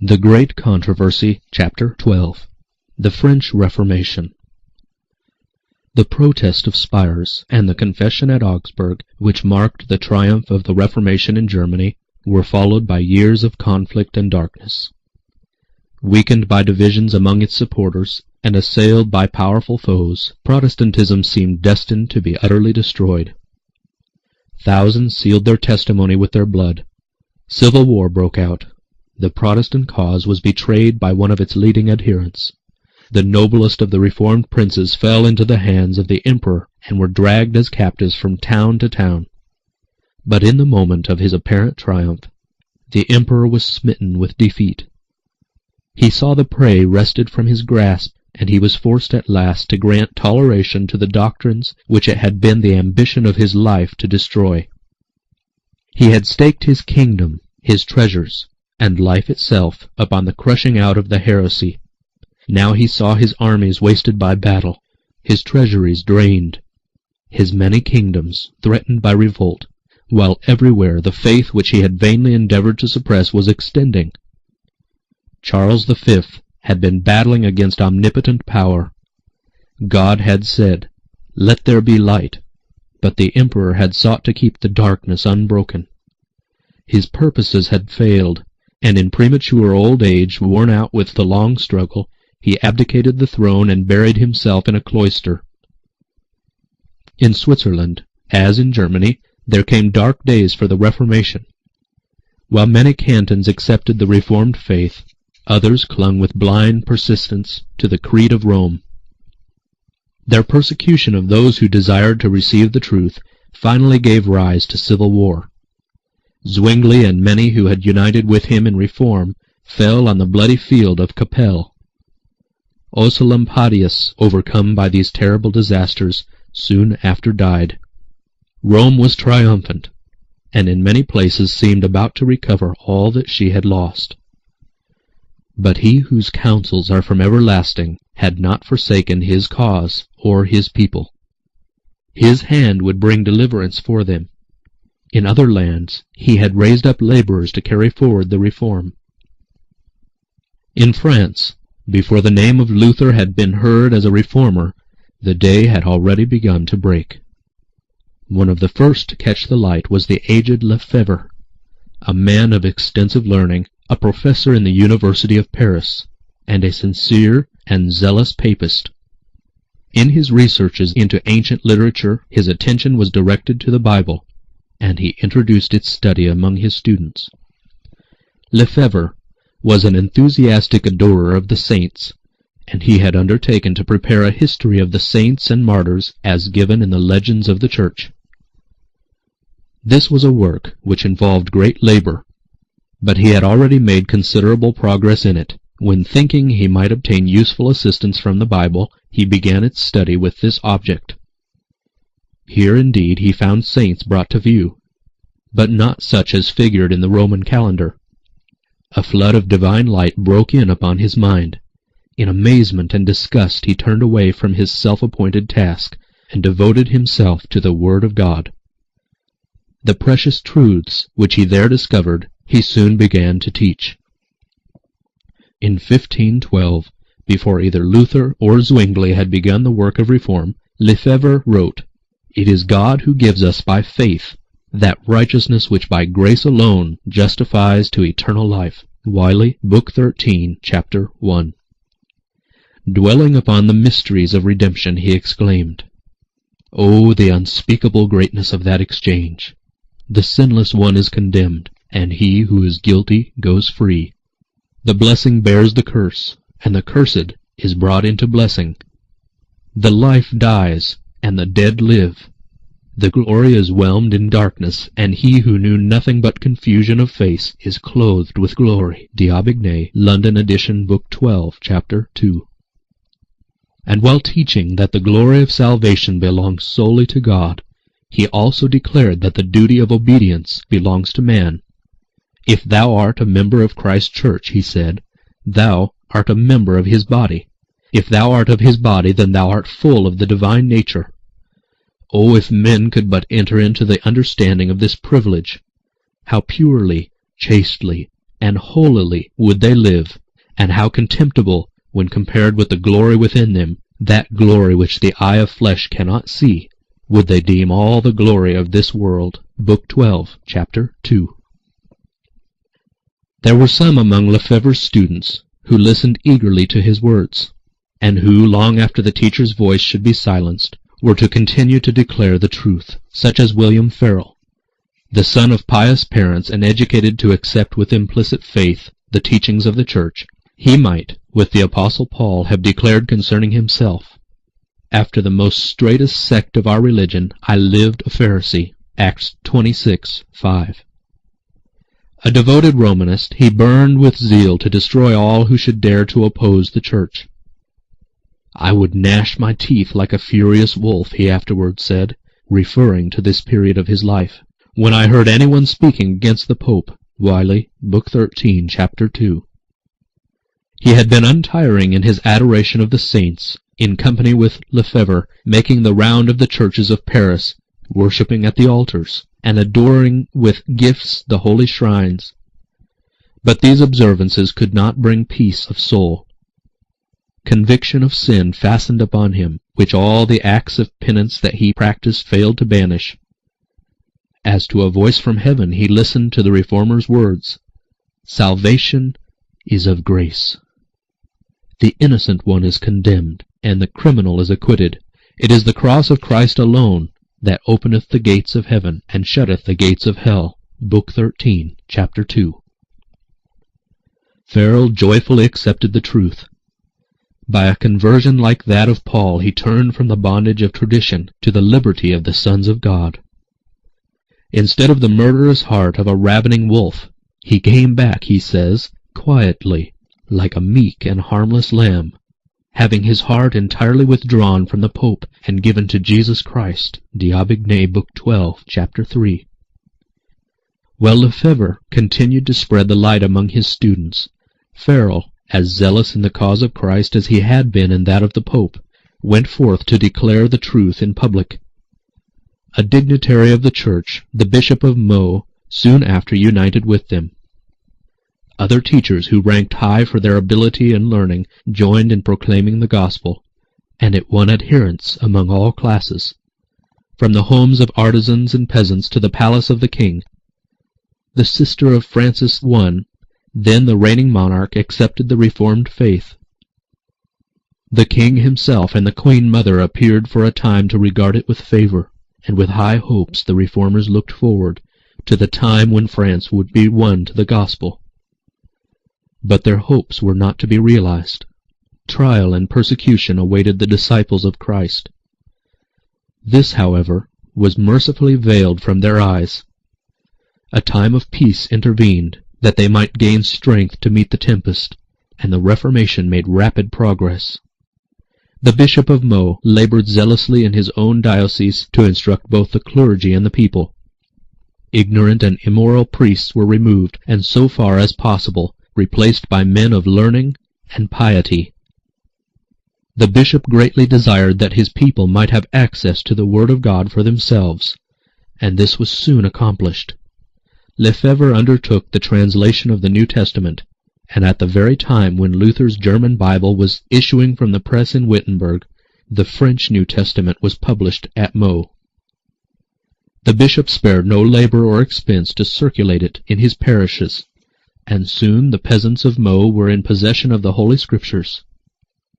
The Great Controversy, Chapter 12. The French Reformation. The Protest of Spires and the Confession at Augsburg, which marked the triumph of the Reformation in Germany, were followed by years of conflict and darkness. Weakened by divisions among its supporters, and assailed by powerful foes, Protestantism seemed destined to be utterly destroyed. Thousands sealed their testimony with their blood. Civil war broke out. The Protestant cause was betrayed by one of its leading adherents. The noblest of the reformed princes fell into the hands of the emperor and were dragged as captives from town to town. But in the moment of his apparent triumph, the emperor was smitten with defeat. He saw the prey wrested from his grasp, and he was forced at last to grant toleration to the doctrines which it had been the ambition of his life to destroy. He had staked his kingdom, his treasures, and life itself upon the crushing out of the heresy. Now he saw his armies wasted by battle, his treasuries drained, his many kingdoms threatened by revolt, while everywhere the faith which he had vainly endeavored to suppress was extending. Charles V had been battling against omnipotent power. God had said, "Let there be light," but the emperor had sought to keep the darkness unbroken. His purposes had failed, and in premature old age, worn out with the long struggle, he abdicated the throne and buried himself in a cloister. In Switzerland, as in Germany, there came dark days for the Reformation. While many cantons accepted the Reformed faith, others clung with blind persistence to the creed of Rome. Their persecution of those who desired to receive the truth finally gave rise to civil war. Zwingli and many who had united with him in reform fell on the bloody field of Kappel. Oecolampadius, overcome by these terrible disasters, soon after died. Rome was triumphant, and in many places seemed about to recover all that she had lost. But he whose counsels are from everlasting had not forsaken his cause or his people. His hand would bring deliverance for them. In other lands he had raised up laborers to carry forward the reform. In France, before the name of Luther had been heard as a reformer, the day had already begun to break. One of the first to catch the light was the aged Lefebvre, a man of extensive learning, a professor in the University of Paris, and a sincere and zealous papist. In his researches into ancient literature, his attention was directed to the Bible, and he introduced its study among his students. Lefebvre was an enthusiastic adorer of the saints, and he had undertaken to prepare a history of the saints and martyrs as given in the legends of the Church. This was a work which involved great labor, but he had already made considerable progress in it. When thinking he might obtain useful assistance from the Bible, he began its study with this object. Here indeed he found saints brought to view, but not such as figured in the Roman calendar. A flood of divine light broke in upon his mind. In amazement and disgust he turned away from his self-appointed task, and devoted himself to the Word of God. The precious truths which he there discovered he soon began to teach. In 1512, before either Luther or Zwingli had begun the work of reform, Lefebvre wrote, "It is God who gives us by faith that righteousness which by grace alone justifies to eternal life." Wiley, Book 13, Chapter 1. Dwelling upon the mysteries of redemption, he exclaimed, "Oh, the unspeakable greatness of that exchange! The sinless one is condemned, and he who is guilty goes free. The blessing bears the curse, and the cursed is brought into blessing. The life dies, and the dead live. The glory is whelmed in darkness, and he who knew nothing but confusion of face is clothed with glory." D'Aubigné, London edition, Book 12, Chapter 2. And while teaching that the glory of salvation belongs solely to God, he also declared that the duty of obedience belongs to man. "If thou art a member of Christ's church," he said, "thou art a member of his body. If thou art of his body, then thou art full of the divine nature." Oh, if men could but enter into the understanding of this privilege! How purely, chastely, and holily would they live, and how contemptible, when compared with the glory within them, that glory which the eye of flesh cannot see, would they deem all the glory of this world. Book 12, Chapter 2. There were some among Lefebvre's students who listened eagerly to his words, and who, long after the teacher's voice should be silenced, were to continue to declare the truth, such as William Farel. The son of pious parents and educated to accept with implicit faith the teachings of the Church, he might, with the Apostle Paul, have declared concerning himself, "After the most straitest sect of our religion I lived a Pharisee." Acts 26:5. A devoted Romanist, he burned with zeal to destroy all who should dare to oppose the Church. "I would gnash my teeth like a furious wolf," he afterwards said, referring to this period of his life, "when I heard anyone speaking against the Pope." Wiley, Book 13, Chapter 2. He had been untiring in his adoration of the saints, in company with Lefebvre, making the round of the churches of Paris, worshipping at the altars, and adoring with gifts the holy shrines. But these observances could not bring peace of soul. Conviction of sin fastened upon him, which all the acts of penance that he practised failed to banish. As to a voice from heaven, he listened to the Reformer's words, "Salvation is of grace. The innocent one is condemned, and the criminal is acquitted. It is the cross of Christ alone that openeth the gates of heaven, and shutteth the gates of hell." Book 13, Chapter 2. Farel joyfully accepted the truth. By a conversion like that of Paul, he turned from the bondage of tradition to the liberty of the sons of God. Instead of the murderous heart of a ravening wolf, he came back, he says, quietly, like a meek and harmless lamb, having his heart entirely withdrawn from the Pope and given to Jesus Christ. D'Aubigné, Book 12, Chapter 3. While Lefebvre continued to spread the light among his students, Farel, as zealous in the cause of Christ as he had been in that of the Pope, went forth to declare the truth in public. A dignitary of the Church, the Bishop of Meaux, soon after united with them. Other teachers who ranked high for their ability and learning joined in proclaiming the gospel, and it won adherents among all classes, from the homes of artisans and peasants to the palace of the king. The sister of Francis I, then the reigning monarch, accepted the Reformed faith. The king himself and the queen mother appeared for a time to regard it with favor, and with high hopes the Reformers looked forward to the time when France would be won to the gospel. But their hopes were not to be realized. Trial and persecution awaited the disciples of Christ. This, however, was mercifully veiled from their eyes. A time of peace intervened, that they might gain strength to meet the tempest, and the Reformation made rapid progress. The Bishop of Meaux labored zealously in his own diocese to instruct both the clergy and the people. Ignorant and immoral priests were removed, and so far as possible replaced by men of learning and piety. The bishop greatly desired that his people might have access to the Word of God for themselves, and this was soon accomplished. Lefebvre undertook the translation of the New Testament, and at the very time when Luther's German Bible was issuing from the press in Wittenberg, the French New Testament was published at Meaux. The bishop spared no labor or expense to circulate it in his parishes, and soon the peasants of Meaux were in possession of the Holy Scriptures.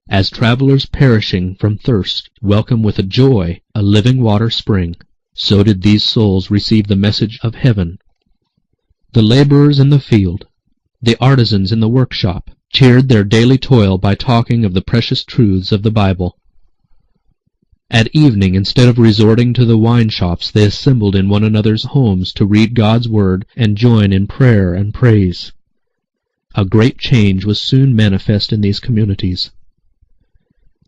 As travelers perishing from thirst welcome with a joy a living water spring, so did these souls receive the message of heaven. The laborers in the field, the artisans in the workshop, cheered their daily toil by talking of the precious truths of the Bible. At evening, instead of resorting to the wine shops, they assembled in one another's homes to read God's Word and join in prayer and praise. A great change was soon manifest in these communities.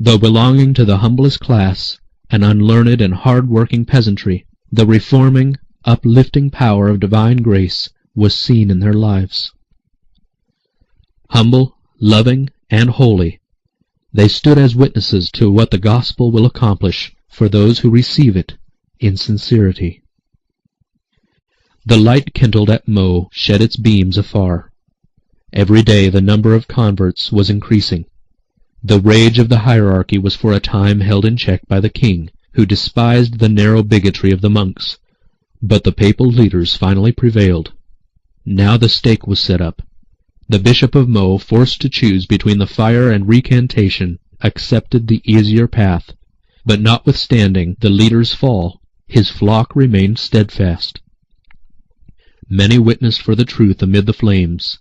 Though belonging to the humblest class, an unlearned and hard-working peasantry, the reforming, uplifting power of divine grace was seen in their lives. Humble, loving, and holy, they stood as witnesses to what the gospel will accomplish for those who receive it in sincerity. The light kindled at Meaux shed its beams afar. Every day the number of converts was increasing. The rage of the hierarchy was for a time held in check by the king, who despised the narrow bigotry of the monks. But the papal leaders finally prevailed. Now the stake was set up. The Bishop of Meaux, forced to choose between the fire and recantation, accepted the easier path. But notwithstanding the leader's fall, his flock remained steadfast. Many witnessed for the truth amid the flames.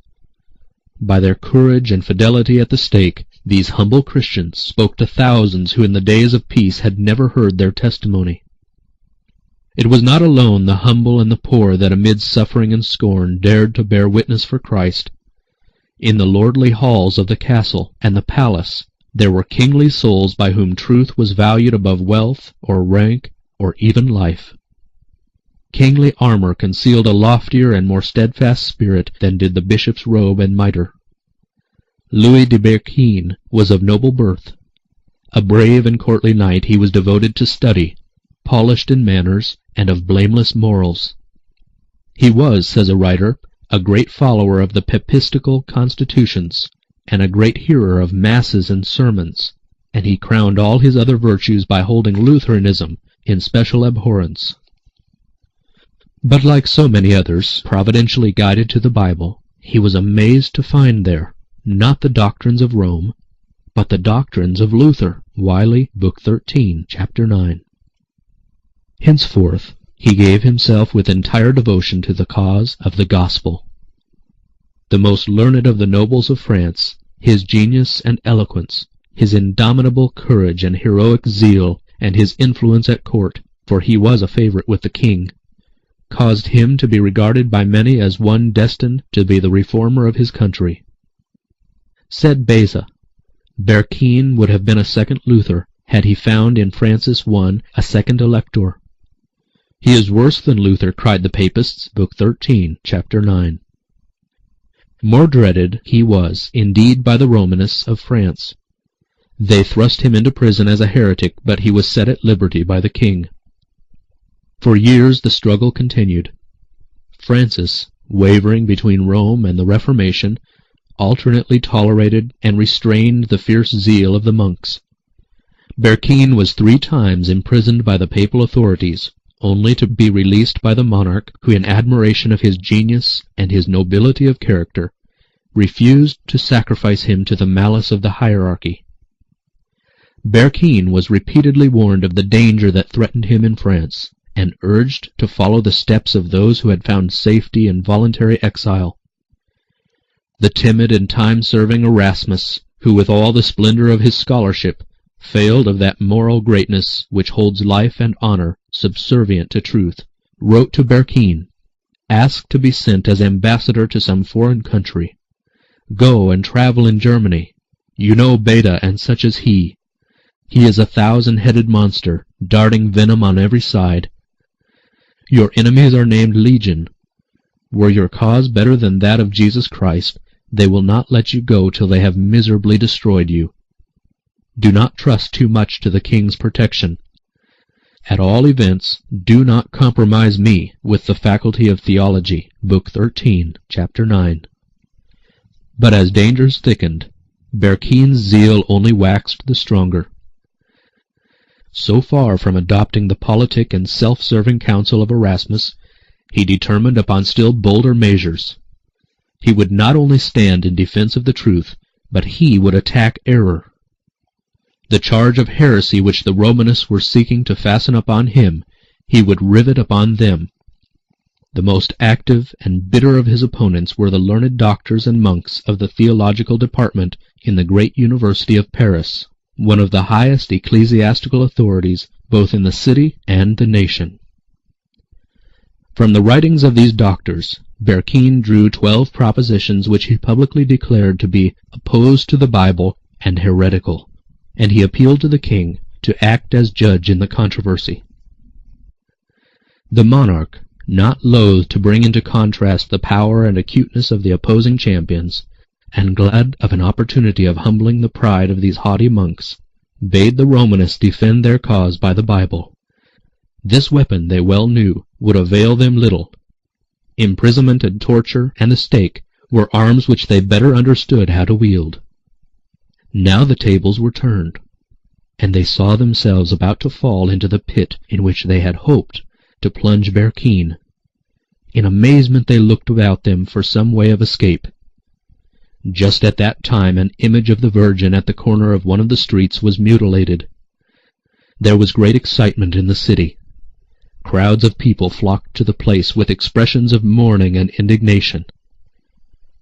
By their courage and fidelity at the stake, these humble Christians spoke to thousands who in the days of peace had never heard their testimony. It was not alone the humble and the poor that amid suffering and scorn dared to bear witness for Christ. In the lordly halls of the castle and the palace there were kingly souls by whom truth was valued above wealth or rank or even life. Kingly armor concealed a loftier and more steadfast spirit than did the bishop's robe and mitre. Louis de Berquin was of noble birth. A brave and courtly knight, he was devoted to study, polished in manners, and of blameless morals. He was, says a writer, a great follower of the papistical constitutions, and a great hearer of masses and sermons, and he crowned all his other virtues by holding Lutheranism in special abhorrence. But like so many others, providentially guided to the Bible, he was amazed to find there, not the doctrines of Rome, but the doctrines of Luther. Wiley, Book 13, Chapter 9. Henceforth he gave himself with entire devotion to the cause of the gospel. The most learned of the nobles of France, his genius and eloquence, his indomitable courage and heroic zeal, and his influence at court, for he was a favorite with the king, caused him to be regarded by many as one destined to be the reformer of his country. Said Beza, Berquin would have been a second Luther had he found in Francis I a second elector. He is worse than Luther, cried the Papists, Book 13, Chapter 9. More dreaded he was, indeed, by the Romanists of France. They thrust him into prison as a heretic, but he was set at liberty by the king. For years the struggle continued. Francis, wavering between Rome and the Reformation, alternately tolerated and restrained the fierce zeal of the monks. Berquin was 3 times imprisoned by the papal authorities, only to be released by the monarch, who, in admiration of his genius and his nobility of character, refused to sacrifice him to the malice of the hierarchy. Berquin was repeatedly warned of the danger that threatened him in France, and urged to follow the steps of those who had found safety in voluntary exile. The timid and time-serving Erasmus, who with all the splendor of his scholarship failed of that moral greatness which holds life and honor subservient to truth, wrote to Berquin, asked to be sent as ambassador to some foreign country. Go and travel in Germany. You know Beda and such as he. He is a 1,000-headed monster, darting venom on every side. Your enemies are named Legion. Were your cause better than that of Jesus Christ, they will not let you go till they have miserably destroyed you. Do not trust too much to the king's protection. At all events, do not compromise me with the faculty of theology. Book 13, Chapter 9. But as dangers thickened, Berquin's zeal only waxed the stronger. So far from adopting the politic and self-serving counsel of Erasmus, he determined upon still bolder measures. He would not only stand in defense of the truth, but he would attack error. The charge of heresy which the Romanists were seeking to fasten upon him, he would rivet upon them. The most active and bitter of his opponents were the learned doctors and monks of the theological department in the great University of Paris, one of the highest ecclesiastical authorities both in the city and the nation. From the writings of these doctors, Berquin drew 12 propositions which he publicly declared to be opposed to the Bible and heretical, and he appealed to the king to act as judge in the controversy. The monarch, not loath to bring into contrast the power and acuteness of the opposing champions, and glad of an opportunity of humbling the pride of these haughty monks, bade the Romanists defend their cause by the Bible. This weapon, they well knew, would avail them little. Imprisonment and torture and the stake were arms which they better understood how to wield. Now the tables were turned, and they saw themselves about to fall into the pit in which they had hoped to plunge Berquin. In amazement they looked about them for some way of escape. Just at that time an image of the Virgin at the corner of one of the streets was mutilated. There was great excitement in the city. Crowds of people flocked to the place with expressions of mourning and indignation.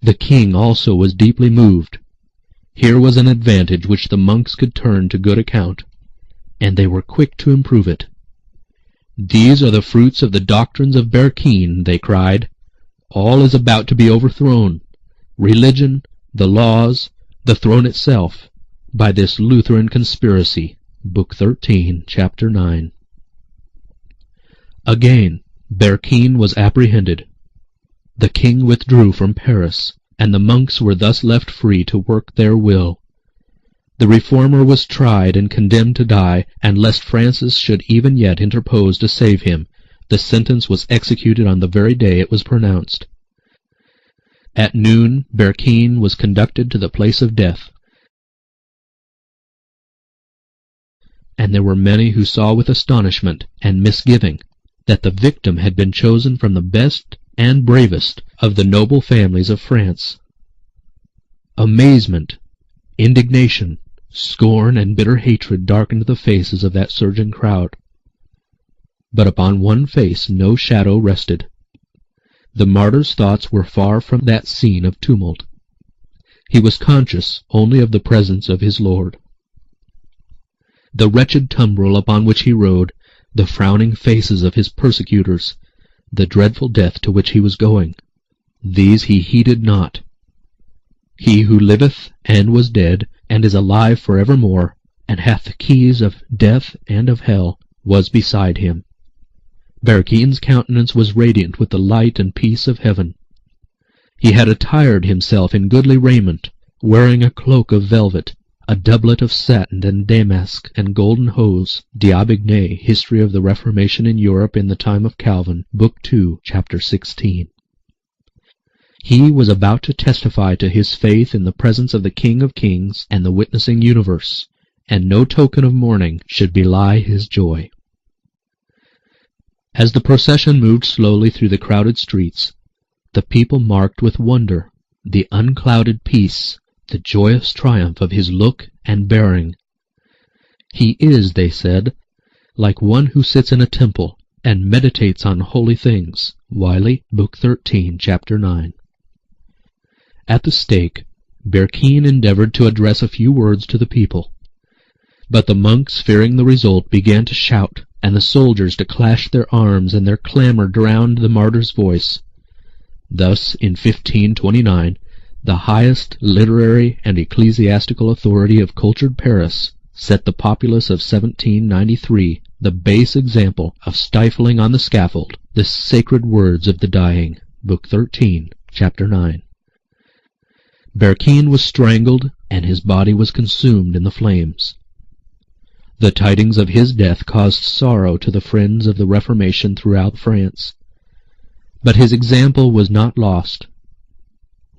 The king also was deeply moved. Here was an advantage which the monks could turn to good account, and they were quick to improve it. "These are the fruits of the doctrines of Berquin," they cried. "All is about to be overthrown, religion, the laws, the throne itself, by this Lutheran conspiracy." Book 13, Chapter 9. Again, Berquin was apprehended. The king withdrew from Paris, and the monks were thus left free to work their will. The reformer was tried and condemned to die, and lest Francis should even yet interpose to save him, the sentence was executed on the very day it was pronounced. At noon Berquin was conducted to the place of death, and there were many who saw with astonishment and misgiving that the victim had been chosen from the best and bravest of the noble families of France. Amazement, indignation, scorn, and bitter hatred darkened the faces of that surging crowd. But upon one face no shadow rested. The martyr's thoughts were far from that scene of tumult. He was conscious only of the presence of his Lord. The wretched tumbril upon which he rode, the frowning faces of his persecutors, the dreadful death to which he was going, these he heeded not. He who liveth and was dead, and is alive for evermore, and hath the keys of death and of hell, was beside him. Berquin's countenance was radiant with the light and peace of heaven. He had attired himself in goodly raiment, wearing a cloak of velvet, a doublet of satin and damask and golden hose. D'Aubigné, History of the Reformation in Europe in the Time of Calvin, Book 2, Chapter 16. He was about to testify to his faith in the presence of the King of Kings and the witnessing universe, and no token of mourning should belie his joy. As the procession moved slowly through the crowded streets, the people marked with wonder the unclouded peace, the joyous triumph of his look and bearing. He is, they said, like one who sits in a temple and meditates on holy things. Wiley, Book 13, Chapter 9. At the stake, Berquin endeavored to address a few words to the people. But the monks, fearing the result, began to shout, and the soldiers to clash their arms, and their clamor drowned the martyr's voice. Thus, in 1529, the highest literary and ecclesiastical authority of cultured Paris set the populace of 1793 the base example of stifling on the scaffold the sacred words of the dying. Book 13, Chapter 9. Berquin was strangled, and his body was consumed in the flames. The tidings of his death caused sorrow to the friends of the Reformation throughout France. But his example was not lost.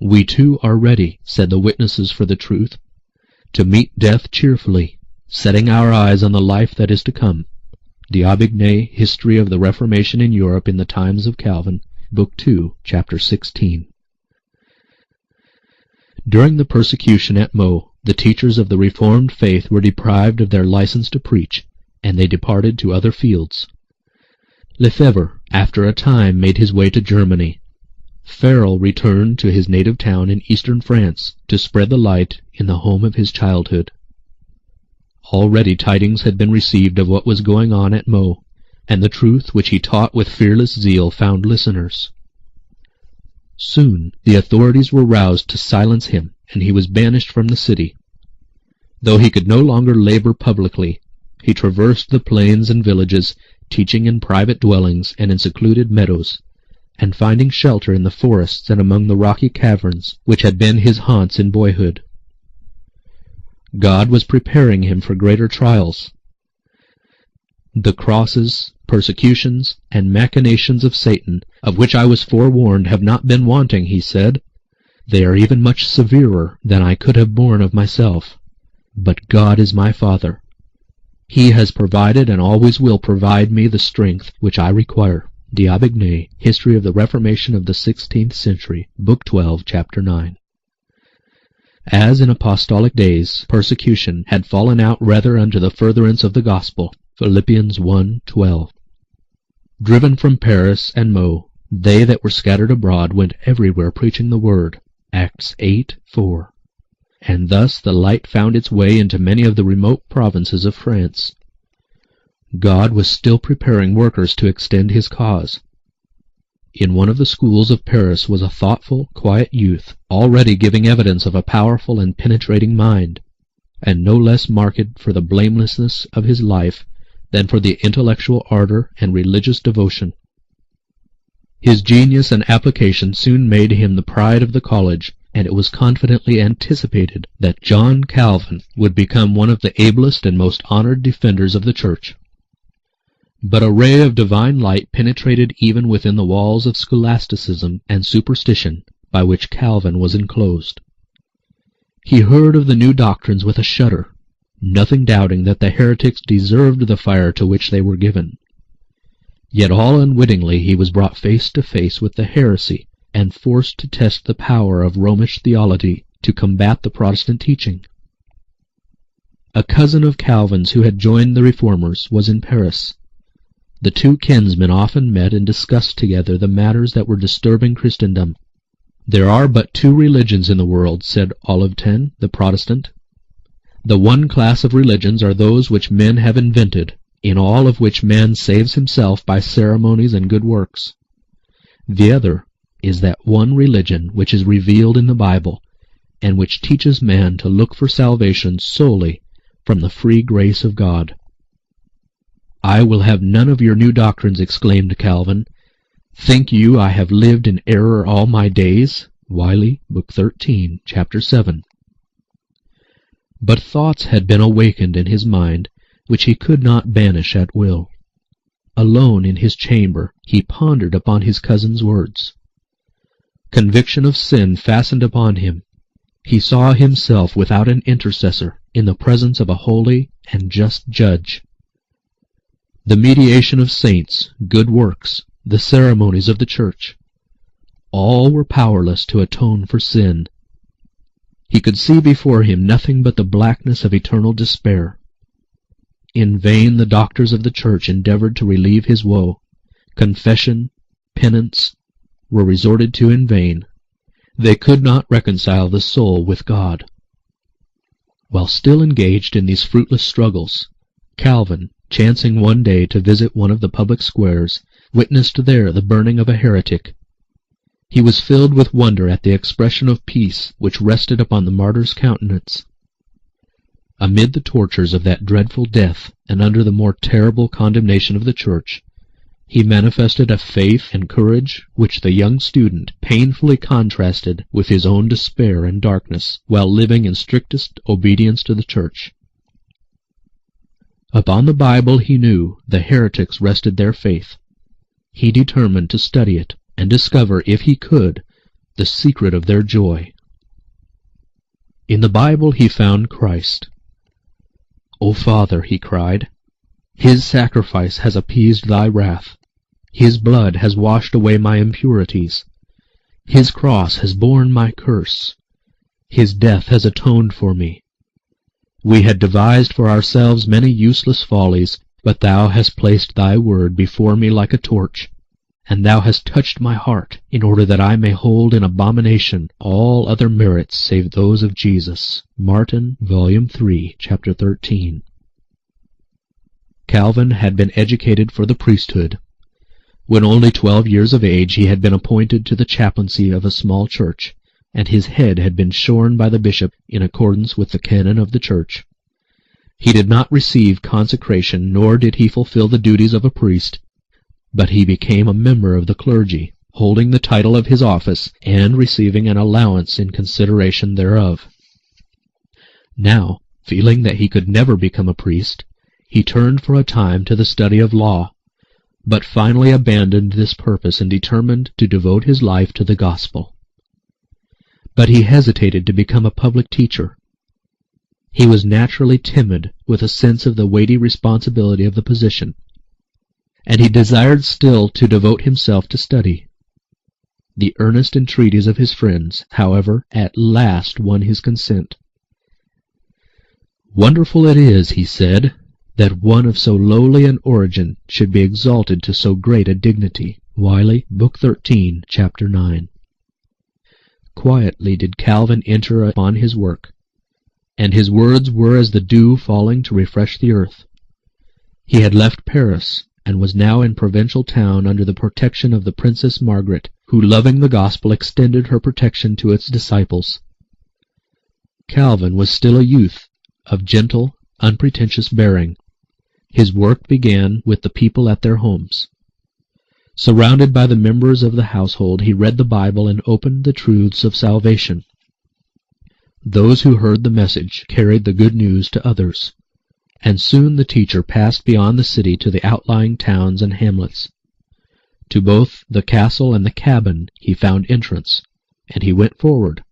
"We too are ready," said the witnesses for the truth, "to meet death cheerfully, setting our eyes on the life that is to come." D'Aubigné, History of the Reformation in Europe in the Times of Calvin, Book 2, Chapter 16. During the persecution at Meaux, the teachers of the Reformed faith were deprived of their license to preach, and they departed to other fields. Lefebvre, after a time, made his way to Germany. Farel returned to his native town in eastern France to spread the light in the home of his childhood. Already tidings had been received of what was going on at Meaux, and the truth which he taught with fearless zeal found listeners. Soon the authorities were roused to silence him, and he was banished from the city. Though he could no longer labor publicly, he traversed the plains and villages, teaching in private dwellings and in secluded meadows, and finding shelter in the forests and among the rocky caverns which had been his haunts in boyhood. God was preparing him for greater trials. "The crosses, persecutions, and machinations of Satan, of which I was forewarned, have not been wanting," he said. They are even much severer than I could have borne of myself. But God is my Father. He has provided and always will provide me the strength which I require. D'Aubigné, History of the Reformation of the 16th Century, Book 12, Chapter 9. As in apostolic days, persecution had fallen out rather under the furtherance of the gospel. Philippians 1:12. Driven from Paris and Meaux, they that were scattered abroad went everywhere preaching the word. Acts 8:4. And thus the light found its way into many of the remote provinces of France. God was still preparing workers to extend his cause. In one of the schools of Paris was a thoughtful, quiet youth, already giving evidence of a powerful and penetrating mind, and no less marked for the blamelessness of his life than for the intellectual ardor and religious devotion. His genius and application soon made him the pride of the college, and it was confidently anticipated that John Calvin would become one of the ablest and most honored defenders of the Church. But a ray of divine light penetrated even within the walls of scholasticism and superstition by which Calvin was enclosed. He heard of the new doctrines with a shudder, nothing doubting that the heretics deserved the fire to which they were given. Yet all unwittingly he was brought face to face with the heresy and forced to test the power of Romish theology to combat the Protestant teaching. A cousin of Calvin's who had joined the Reformers was in Paris. The two kinsmen often met and discussed together the matters that were disturbing Christendom. "There are but two religions in the world," said Olivetan, the Protestant. "The one class of religions are those which men have invented, in all of which man saves himself by ceremonies and good works. The other is that one religion which is revealed in the Bible, and which teaches man to look for salvation solely from the free grace of God." "I will have none of your new doctrines," exclaimed Calvin. "Think you I have lived in error all my days?" Wiley, Book 13, Chapter 7. But thoughts had been awakened in his mind which he could not banish at will. Alone in his chamber, he pondered upon his cousin's words. Conviction of sin fastened upon him. He saw himself without an intercessor in the presence of a holy and just judge. The mediation of saints, good works, the ceremonies of the Church, all were powerless to atone for sin. He could see before him nothing but the blackness of eternal despair. In vain the doctors of the Church endeavored to relieve his woe. Confession, penance, were resorted to in vain. They could not reconcile the soul with God. While still engaged in these fruitless struggles, Calvin, chancing one day to visit one of the public squares, witnessed there the burning of a heretic. He was filled with wonder at the expression of peace which rested upon the martyr's countenance. Amid the tortures of that dreadful death, and under the more terrible condemnation of the Church, he manifested a faith and courage which the young student painfully contrasted with his own despair and darkness, while living in strictest obedience to the Church. Upon the Bible, he knew, the heretics rested their faith. He determined to study it, and discover, if he could, the secret of their joy. In the Bible he found Christ. "O Father," he cried, "His sacrifice has appeased thy wrath. His blood has washed away my impurities. His cross has borne my curse. His death has atoned for me. We had devised for ourselves many useless follies, but thou hast placed thy word before me like a torch, and thou hast touched my heart, in order that I may hold in abomination all other merits save those of Jesus." Martin, Volume 3, Chapter 13. Calvin had been educated for the priesthood. When only 12 years of age he had been appointed to the chaplaincy of a small church, and his head had been shorn by the bishop in accordance with the canon of the Church. He did not receive consecration, nor did he fulfill the duties of a priest, but he became a member of the clergy, holding the title of his office, and receiving an allowance in consideration thereof. Now, feeling that he could never become a priest, he turned for a time to the study of law, but finally abandoned this purpose and determined to devote his life to the gospel. but he hesitated to become a public teacher. He was naturally timid, with a sense of the weighty responsibility of the position, and he desired still to devote himself to study. The earnest entreaties of his friends, however, at last won his consent. "Wonderful it is," he said, "that one of so lowly an origin should be exalted to so great a dignity." Wiley, Book 13, Chapter 9. Quietly did Calvin enter upon his work, and his words were as the dew falling to refresh the earth. He had left Paris, and was now in a provincial town under the protection of the Princess Margaret, who, loving the gospel, extended her protection to its disciples. Calvin was still a youth, of gentle, unpretentious bearing. His work began with the people at their homes. Surrounded by the members of the household, he read the Bible and opened the truths of salvation. Those who heard the message carried the good news to others, and soon the teacher passed beyond the city to the outlying towns and hamlets. To both the castle and the cabin he found entrance, and he went forward,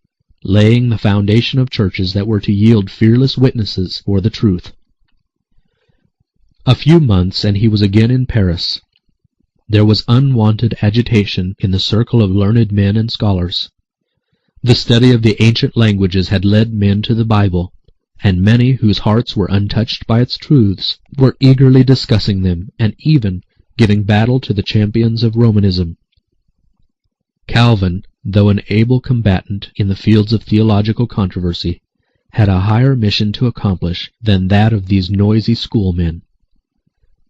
laying the foundation of churches that were to yield fearless witnesses for the truth. A few months, and he was again in Paris. There was unwonted agitation in the circle of learned men and scholars. The study of the ancient languages had led men to the Bible, and many whose hearts were untouched by its truths were eagerly discussing them, and even giving battle to the champions of Romanism. Calvin, though an able combatant in the fields of theological controversy, had a higher mission to accomplish than that of these noisy schoolmen.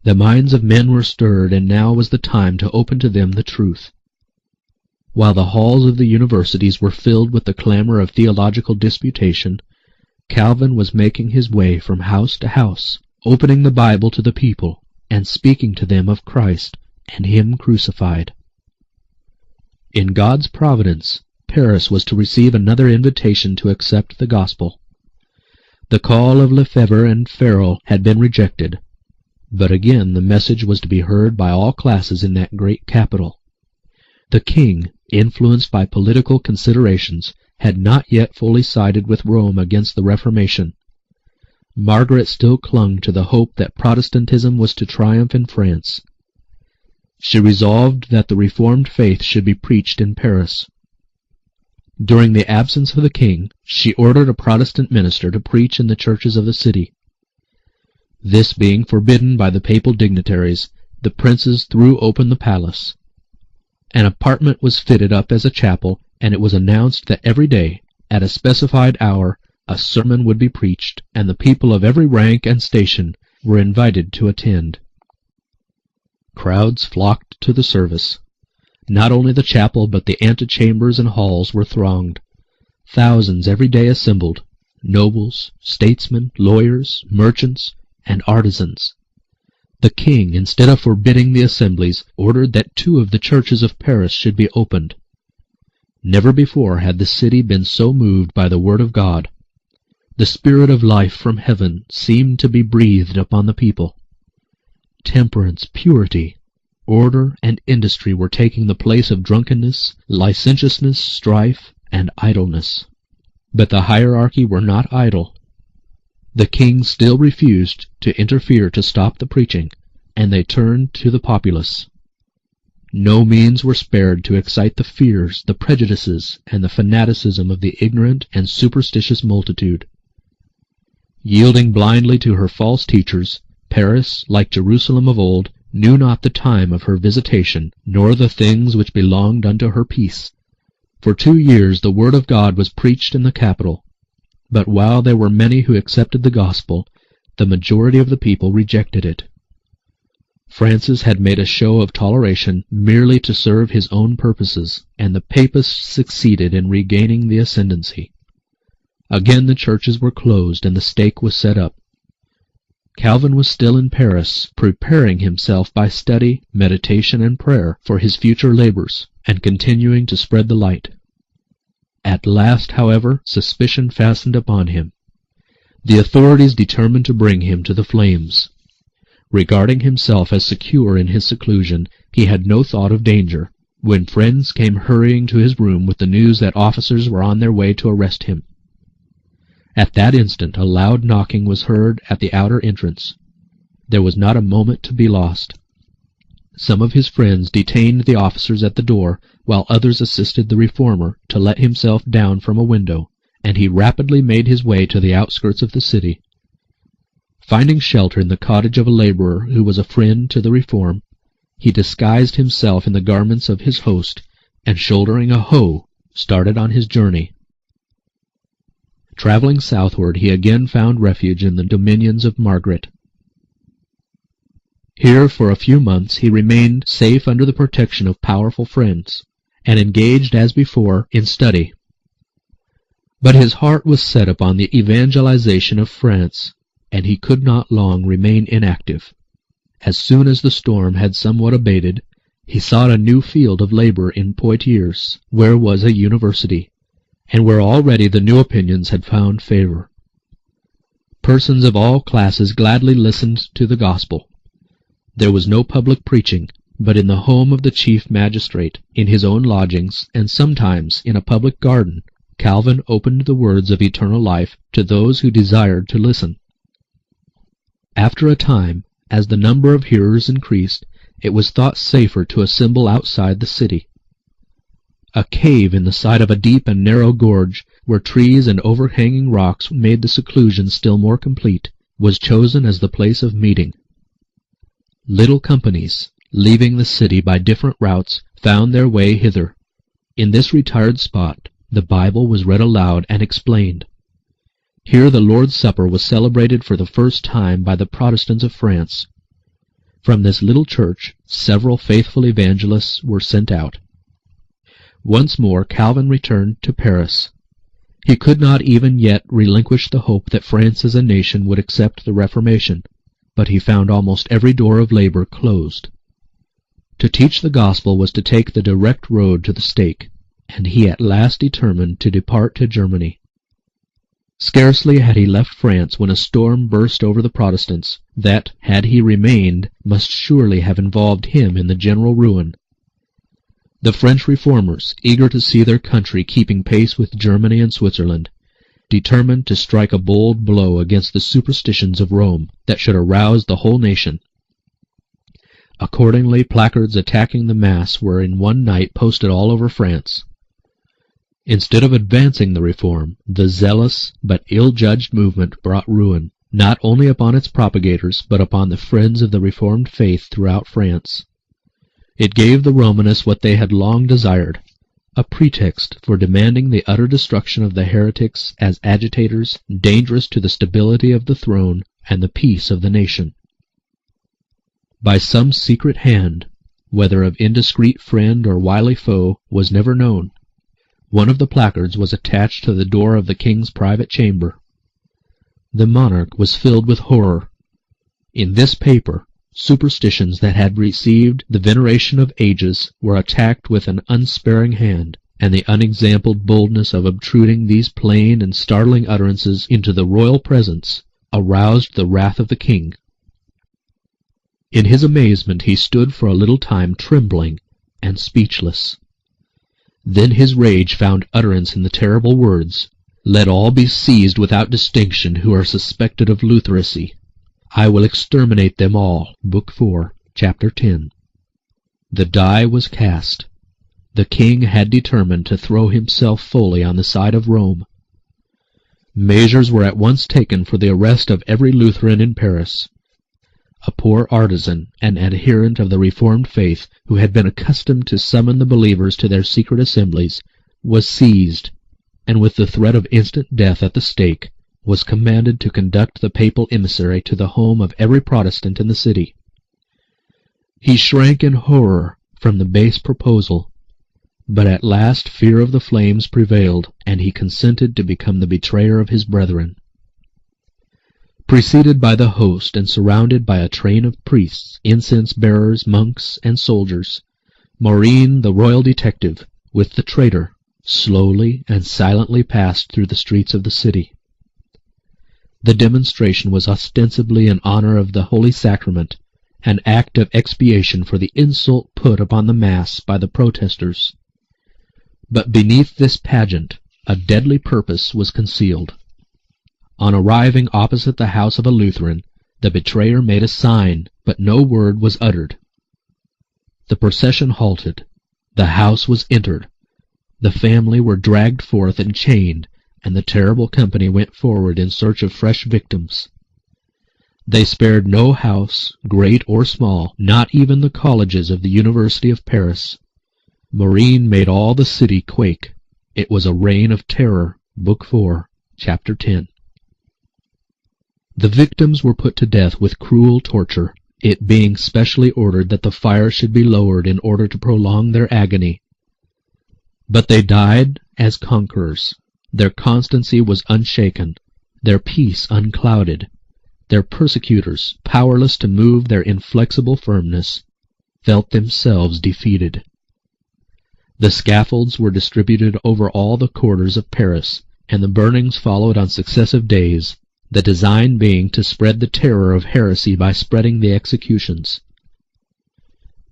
The minds of men were stirred, and now was the time to open to them the truth. While the halls of the universities were filled with the clamor of theological disputation, Calvin was making his way from house to house, opening the Bible to the people, and speaking to them of Christ and Him crucified. In God's providence, Paris was to receive another invitation to accept the gospel. The call of Lefebvre and Farel had been rejected, but again the message was to be heard by all classes in that great capital. The king, influenced by political considerations, had not yet fully sided with Rome against the Reformation. Margaret still clung to the hope that Protestantism was to triumph in France. She resolved that the Reformed faith should be preached in Paris. During the absence of the king, she ordered a Protestant minister to preach in the churches of the city. This being forbidden by the papal dignitaries, the princes threw open the palace. An apartment was fitted up as a chapel, and it was announced that every day, at a specified hour, a sermon would be preached, and the people of every rank and station were invited to attend. Crowds flocked to the service. Not only the chapel but the antechambers and halls were thronged. Thousands every day assembled, nobles, statesmen, lawyers, merchants, and artisans. The king, instead of forbidding the assemblies, ordered that 2 of the churches of Paris should be opened. Never before had the city been so moved by the word of God. The spirit of life from heaven seemed to be breathed upon the people. Temperance, purity, order, and industry were taking the place of drunkenness, licentiousness, strife, and idleness. But the hierarchy were not idle. The king still refused to interfere to stop the preaching, and they turned to the populace. No means were spared to excite the fears, the prejudices, and the fanaticism of the ignorant and superstitious multitude. Yielding blindly to her false teachers, Paris, like Jerusalem of old, knew not the time of her visitation, nor the things which belonged unto her peace. For 2 years the word of God was preached in the capital. But while there were many who accepted the gospel, the majority of the people rejected it. Francis had made a show of toleration merely to serve his own purposes, and the papists succeeded in regaining the ascendancy. Again the churches were closed and the stake was set up. Calvin was still in Paris, preparing himself by study, meditation, and prayer for his future labors, and continuing to spread the light. At last, however, suspicion fastened upon him. The authorities determined to bring him to the flames. Regarding himself as secure in his seclusion, he had no thought of danger, when friends came hurrying to his room with the news that officers were on their way to arrest him. At that instant a loud knocking was heard at the outer entrance. There was not a moment to be lost. Some of his friends detained the officers at the door, while others assisted the reformer to let himself down from a window, and he rapidly made his way to the outskirts of the city. Finding shelter in the cottage of a laborer who was a friend to the reform, he disguised himself in the garments of his host, and shouldering a hoe, started on his journey. Traveling southward, he again found refuge in the dominions of Margaret. Here for a few months he remained safe under the protection of powerful friends, and engaged as before in study. But his heart was set upon the evangelization of France, and he could not long remain inactive. As soon as the storm had somewhat abated, he sought a new field of labor in Poitiers, where was a university, and where already the new opinions had found favor. Persons of all classes gladly listened to the gospel. There was no public preaching, but in the home of the chief magistrate, in his own lodgings, and sometimes in a public garden, Calvin opened the words of eternal life to those who desired to listen. After a time, as the number of hearers increased, it was thought safer to assemble outside the city. A cave in the side of a deep and narrow gorge, where trees and overhanging rocks made the seclusion still more complete, was chosen as the place of meeting. Little companies, leaving the city by different routes, found their way hither. In this retired spot the Bible was read aloud and explained. Here the Lord's Supper was celebrated for the first time by the Protestants of France. From this little church several faithful evangelists were sent out. Once more Calvin returned to Paris. He could not even yet relinquish the hope that France as a nation would accept the Reformation, but he found almost every door of labor closed. To teach the gospel was to take the direct road to the stake, and he at last determined to depart to Germany. Scarcely had he left France when a storm burst over the Protestants that, had he remained, must surely have involved him in the general ruin. The French reformers, eager to see their country keeping pace with Germany and Switzerland, determined to strike a bold blow against the superstitions of Rome that should arouse the whole nation. Accordingly, placards attacking the Mass were in one night posted all over France. Instead of advancing the reform, the zealous but ill-judged movement brought ruin, not only upon its propagators, but upon the friends of the Reformed faith throughout France. It gave the Romanists what they had long desired, a pretext for demanding the utter destruction of the heretics as agitators dangerous to the stability of the throne and the peace of the nation. By some secret hand, whether of indiscreet friend or wily foe, was never known, one of the placards was attached to the door of the king's private chamber. The monarch was filled with horror. In this paper, superstitions that had received the veneration of ages were attacked with an unsparing hand, and the unexampled boldness of obtruding these plain and startling utterances into the royal presence aroused the wrath of the king. In his amazement he stood for a little time trembling and speechless. Then his rage found utterance in the terrible words, "Let all be seized without distinction who are suspected of Lutheracy. I will exterminate them all." Book 4, Chapter 10. The die was cast. The king had determined to throw himself fully on the side of Rome. Measures were at once taken for the arrest of every Lutheran in Paris. A poor artisan, an adherent of the Reformed faith, who had been accustomed to summon the believers to their secret assemblies, was seized, and with the threat of instant death at the stake, was commanded to conduct the papal emissary to the home of every Protestant in the city. He shrank in horror from the base proposal, but at last fear of the flames prevailed, and he consented to become the betrayer of his brethren. Preceded by the host and surrounded by a train of priests, incense-bearers, monks, and soldiers, Maureen, the royal detective, with the traitor, slowly and silently passed through the streets of the city. The demonstration was ostensibly in honor of the Holy Sacrament, an act of expiation for the insult put upon the Mass by the Protesters. But beneath this pageant a deadly purpose was concealed. On arriving opposite the house of a Lutheran, the betrayer made a sign, but no word was uttered. The procession halted. The house was entered. The family were dragged forth and chained, and the terrible company went forward in search of fresh victims. They spared no house, great or small, not even the colleges of the University of Paris. Maureen made all the city quake. It was a reign of terror. Book 4, Chapter 10. The victims were put to death with cruel torture, it being specially ordered that the fire should be lowered in order to prolong their agony. But they died as conquerors. Their constancy was unshaken, their peace unclouded. Their persecutors, powerless to move their inflexible firmness, felt themselves defeated. The scaffolds were distributed over all the quarters of Paris, and the burnings followed on successive days, the design being to spread the terror of heresy by spreading the executions.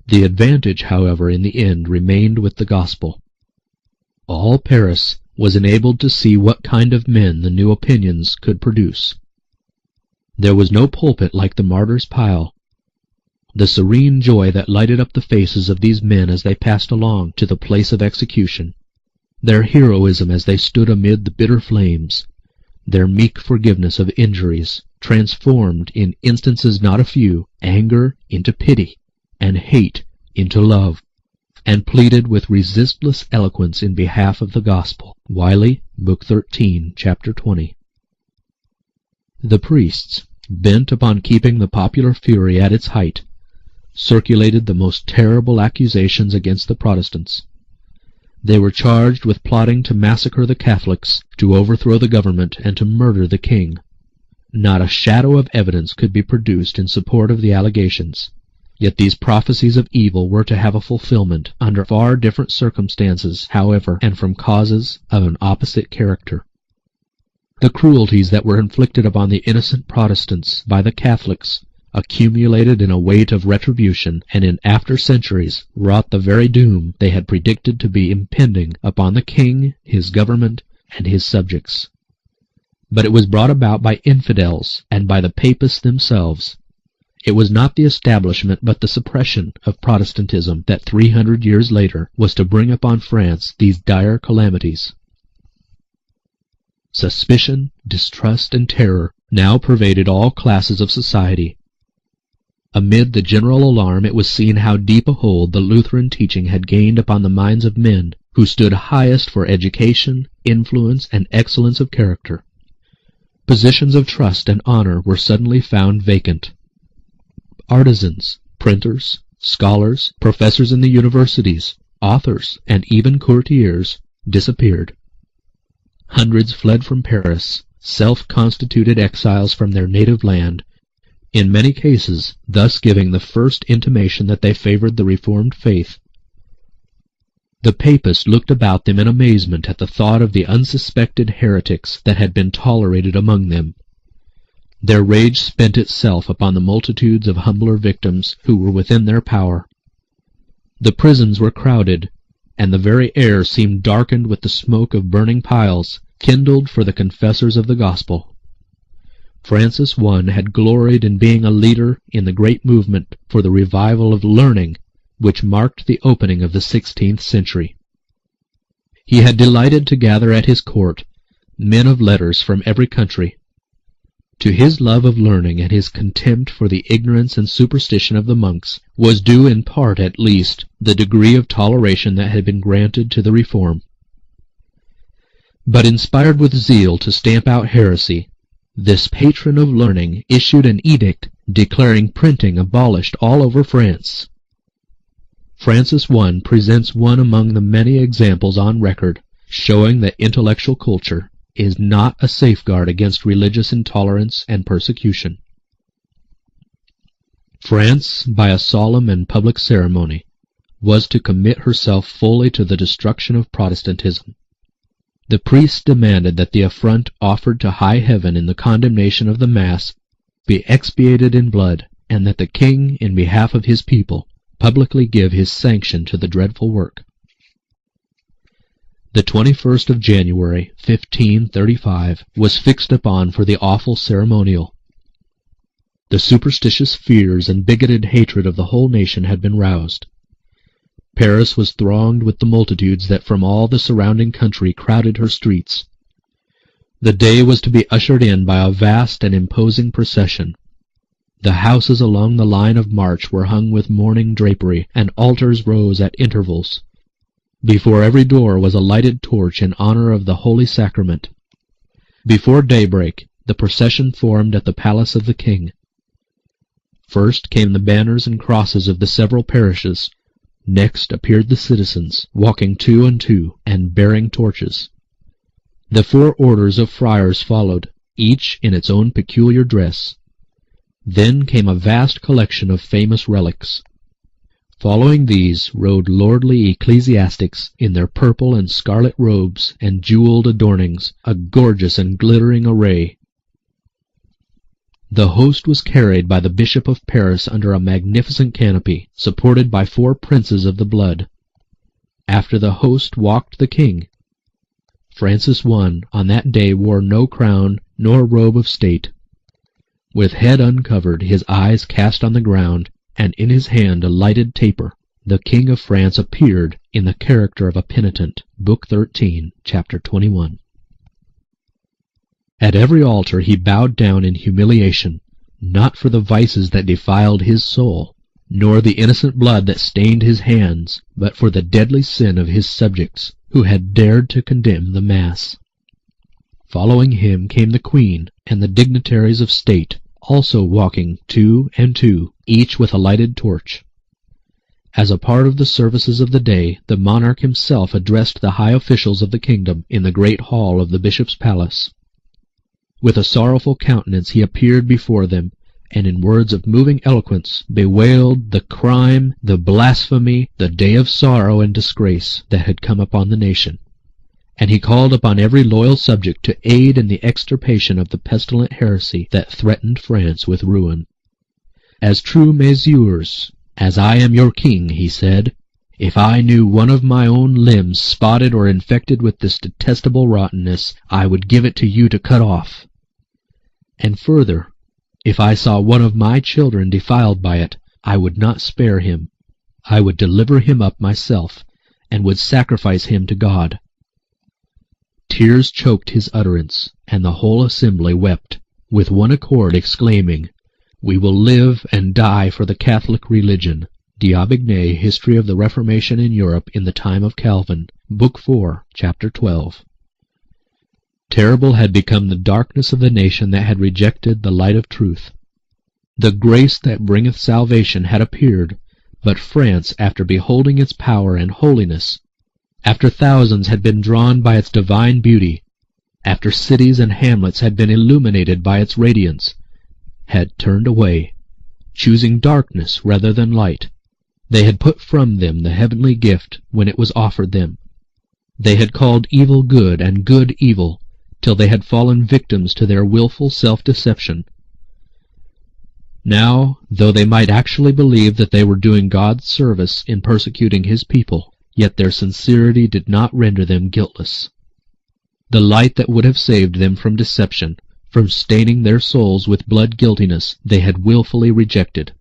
The advantage, however, in the end remained with the gospel. All Paris was enabled to see what kind of men the new opinions could produce. There was no pulpit like the martyr's pile. The serene joy that lighted up the faces of these men as they passed along to the place of execution, their heroism as they stood amid the bitter flames, their meek forgiveness of injuries, transformed, in instances not a few, anger into pity, and hate into love, and pleaded with resistless eloquence in behalf of the gospel. Wiley, Book 13, Chapter 20. The priests, bent upon keeping the popular fury at its height, circulated the most terrible accusations against the Protestants. They were charged with plotting to massacre the Catholics, to overthrow the government, and to murder the king. Not a shadow of evidence could be produced in support of the allegations. Yet these prophecies of evil were to have a fulfillment, under far different circumstances, however, and from causes of an opposite character. The cruelties that were inflicted upon the innocent Protestants by the Catholics accumulated in a weight of retribution, and in after centuries wrought the very doom they had predicted to be impending upon the king, his government, and his subjects. But it was brought about by infidels and by the papists themselves. It was not the establishment but the suppression of Protestantism that 300 years later was to bring upon France these dire calamities. Suspicion, distrust, and terror now pervaded all classes of society. Amid the general alarm it was seen how deep a hold the Lutheran teaching had gained upon the minds of men who stood highest for education, influence, and excellence of character. Positions of trust and honor were suddenly found vacant. Artisans, printers, scholars, professors in the universities, authors, and even courtiers disappeared. Hundreds fled from Paris, self-constituted exiles from their native land, in many cases thus giving the first intimation that they favored the Reformed faith. The Papists looked about them in amazement at the thought of the unsuspected heretics that had been tolerated among them. Their rage spent itself upon the multitudes of humbler victims who were within their power. The prisons were crowded, and the very air seemed darkened with the smoke of burning piles, kindled for the confessors of the gospel. Francis I had gloried in being a leader in the great movement for the revival of learning which marked the opening of the 16th century. He had delighted to gather at his court men of letters from every country. To his love of learning and his contempt for the ignorance and superstition of the monks was due in part at least the degree of toleration that had been granted to the reform. But inspired with zeal to stamp out heresy, this patron of learning issued an edict declaring printing abolished all over France. Francis I presents one among the many examples on record showing that intellectual culture is not a safeguard against religious intolerance and persecution. France, by a solemn and public ceremony, was to commit herself fully to the destruction of Protestantism. The priests demanded that the affront offered to high heaven in the condemnation of the Mass be expiated in blood, and that the king, in behalf of his people, publicly give his sanction to the dreadful work. The 21st of January, 1535, was fixed upon for the awful ceremonial. The superstitious fears and bigoted hatred of the whole nation had been roused. Paris was thronged with the multitudes that from all the surrounding country crowded her streets. The day was to be ushered in by a vast and imposing procession. The houses along the line of march were hung with mourning drapery, and altars rose at intervals. Before every door was a lighted torch in honor of the Holy Sacrament. Before daybreak, the procession formed at the palace of the king. First came the banners and crosses of the several parishes. Next appeared the citizens, walking two and two, and bearing torches. The 4 orders of friars followed, each in its own peculiar dress. Then came a vast collection of famous relics. Following these rode lordly ecclesiastics in their purple and scarlet robes and jeweled adornings, a gorgeous and glittering array. The host was carried by the Bishop of Paris under a magnificent canopy, supported by 4 princes of the blood. After the host walked the king. Francis I on that day wore no crown nor robe of state. With head uncovered, his eyes cast on the ground, and in his hand a lighted taper, the King of France appeared in the character of a penitent. Book 13, Chapter 21. At every altar he bowed down in humiliation, not for the vices that defiled his soul, nor the innocent blood that stained his hands, but for the deadly sin of his subjects, who had dared to condemn the Mass. Following him came the Queen and the dignitaries of state, also walking 2 and 2, each with a lighted torch. As a part of the services of the day, the monarch himself addressed the high officials of the kingdom in the great hall of the bishop's palace. With a sorrowful countenance he appeared before them, and in words of moving eloquence bewailed the crime, the blasphemy, the day of sorrow and disgrace that had come upon the nation. And he called upon every loyal subject to aid in the extirpation of the pestilent heresy that threatened France with ruin. "As true messieurs, as I am your king," he said, "if I knew one of my own limbs spotted or infected with this detestable rottenness, I would give it to you to cut off. And further, if I saw one of my children defiled by it, I would not spare him. I would deliver him up myself, and would sacrifice him to God." Tears choked his utterance, and the whole assembly wept, with one accord exclaiming, "We will live and die for the Catholic religion." D'Aubigné, History of the Reformation in Europe in the Time of Calvin, Book 4, Chapter 12. Terrible had become the darkness of the nation that had rejected the light of truth. The grace that bringeth salvation had appeared, but France, after beholding its power and holiness, after thousands had been drawn by its divine beauty, after cities and hamlets had been illuminated by its radiance, had turned away, choosing darkness rather than light. They had put from them the heavenly gift when it was offered them. They had called evil good and good evil, till they had fallen victims to their wilful self-deception. Now, though they might actually believe that they were doing God's service in persecuting his people, yet their sincerity did not render them guiltless. The light that would have saved them from deception, from staining their souls with blood guiltiness, they had wilfully rejected.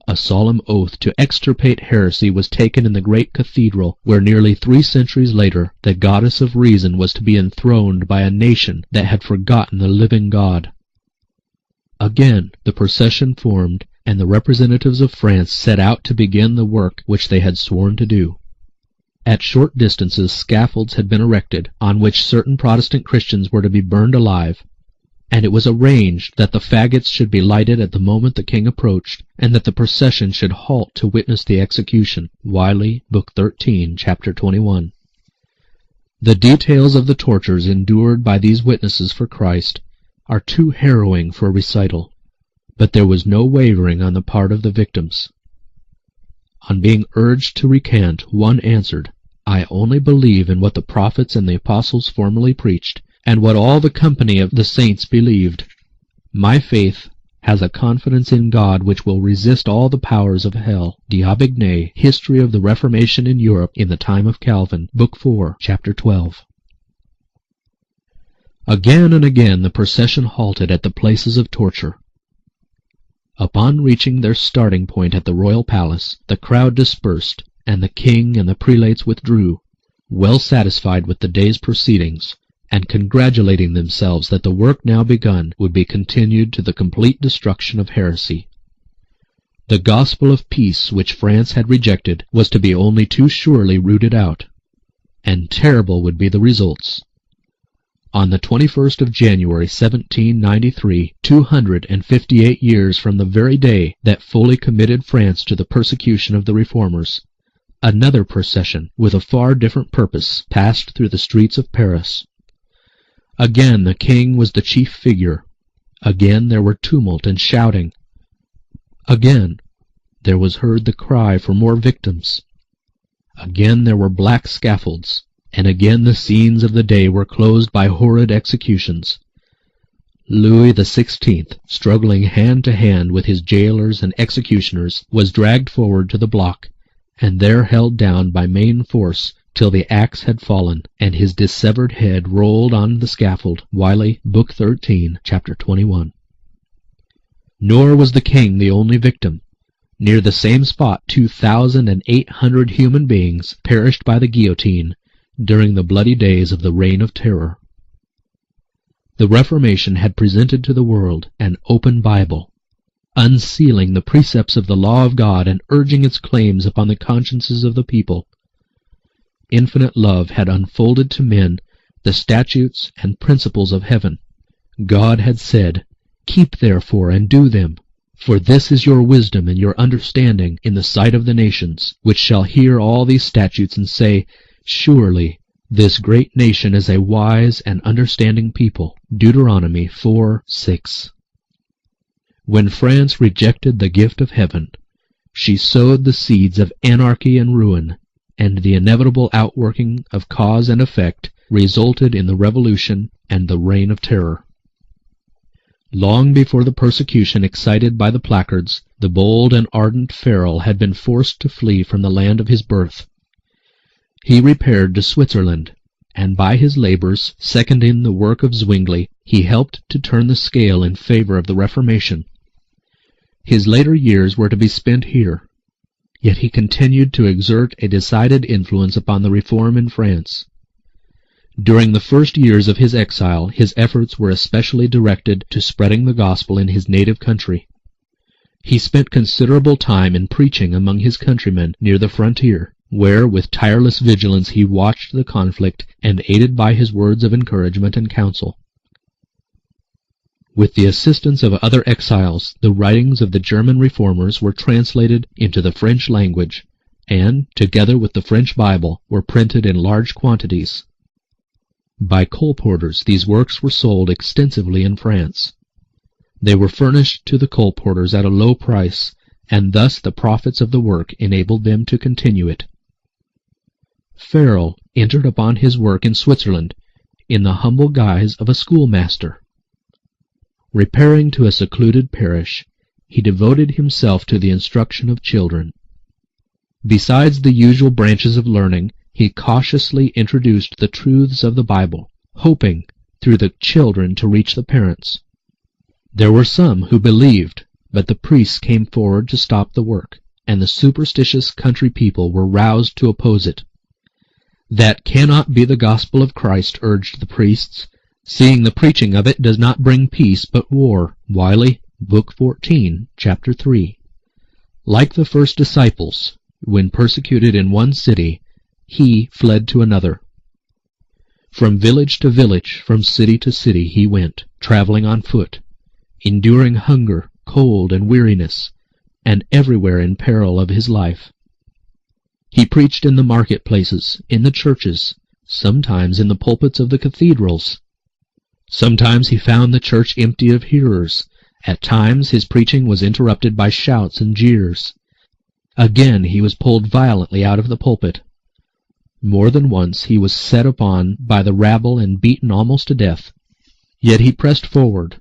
A solemn oath to extirpate heresy was taken in the great cathedral, where nearly 3 centuries later the goddess of reason was to be enthroned by a nation that had forgotten the living God. Again the procession formed, and the representatives of France set out to begin the work which they had sworn to do. At short distances scaffolds had been erected, on which certain Protestant Christians were to be burned alive, and it was arranged that the faggots should be lighted at the moment the king approached, and that the procession should halt to witness the execution. Wiley, Book 13, Chapter 21. The details of the tortures endured by these witnesses for Christ are too harrowing for recital, but there was no wavering on the part of the victims. On being urged to recant, one answered, "I only believe in what the prophets and the apostles formerly preached, and what all the company of the saints believed. My faith has a confidence in God which will resist all the powers of hell. D'Aubigné, History of the Reformation in Europe in the Time of Calvin, Book 4, Chapter 12. Again and again the procession halted at the places of torture. Upon reaching their starting point at the royal palace, the crowd dispersed, and the king and the prelates withdrew, well satisfied with the day's proceedings, and congratulating themselves that the work now begun would be continued to the complete destruction of heresy. The gospel of peace which France had rejected was to be only too surely rooted out, and terrible would be the results. On the 21st of January, 1793, 258 years from the very day that fully committed France to the persecution of the Reformers, another procession, with a far different purpose, passed through the streets of Paris. Again the king was the chief figure. Again there were tumult and shouting. Again there was heard the cry for more victims. Again there were black scaffolds, and again the scenes of the day were closed by horrid executions. Louis XVI, struggling hand to hand with his jailers and executioners, was dragged forward to the block, and there held down by main force till the axe had fallen, and his dissevered head rolled on the scaffold. Wiley, Book 13, Chapter 21. Nor was the king the only victim. Near the same spot 2,800 human beings perished by the guillotine during the bloody days of the Reign of Terror. The Reformation had presented to the world an open Bible, unsealing the precepts of the law of God and urging its claims upon the consciences of the people. Infinite love had unfolded to men the statutes and principles of heaven. God had said, "Keep therefore and do them, for this is your wisdom and your understanding in the sight of the nations, which shall hear all these statutes and say, Surely this great nation is a wise and understanding people." Deuteronomy 4:6. When France rejected the gift of heaven, she sowed the seeds of anarchy and ruin, and the inevitable outworking of cause and effect resulted in the Revolution and the Reign of Terror. Long before the persecution excited by the placards, the bold and ardent Farel had been forced to flee from the land of his birth. He repaired to Switzerland, and by his labors, seconding the work of Zwingli, he helped to turn the scale in favor of the Reformation. His later years were to be spent here, yet he continued to exert a decided influence upon the reform in France. During the first years of his exile, his efforts were especially directed to spreading the gospel in his native country. He spent considerable time in preaching among his countrymen near the frontier, where with tireless vigilance he watched the conflict and aided by his words of encouragement and counsel. With the assistance of other exiles, the writings of the German reformers were translated into the French language, and, together with the French Bible, were printed in large quantities. By colporteurs these works were sold extensively in France. They were furnished to the colporteurs at a low price, and thus the profits of the work enabled them to continue it. Farel entered upon his work in Switzerland in the humble guise of a schoolmaster. Repairing to a secluded parish, he devoted himself to the instruction of children. Besides the usual branches of learning, he cautiously introduced the truths of the Bible, hoping, through the children, to reach the parents. There were some who believed, but the priests came forward to stop the work, and the superstitious country people were roused to oppose it. That cannot be the gospel of Christ, urged the priests, seeing the preaching of it does not bring peace but war. Wiley, Book 14, Chapter 3. Like the first disciples, when persecuted in one city, he fled to another. From village to village, from city to city he went, traveling on foot, enduring hunger, cold, and weariness, and everywhere in peril of his life. He preached in the marketplaces, in the churches, sometimes in the pulpits of the cathedrals. Sometimes he found the church empty of hearers. At times his preaching was interrupted by shouts and jeers. Again he was pulled violently out of the pulpit. More than once he was set upon by the rabble and beaten almost to death. Yet he pressed forward.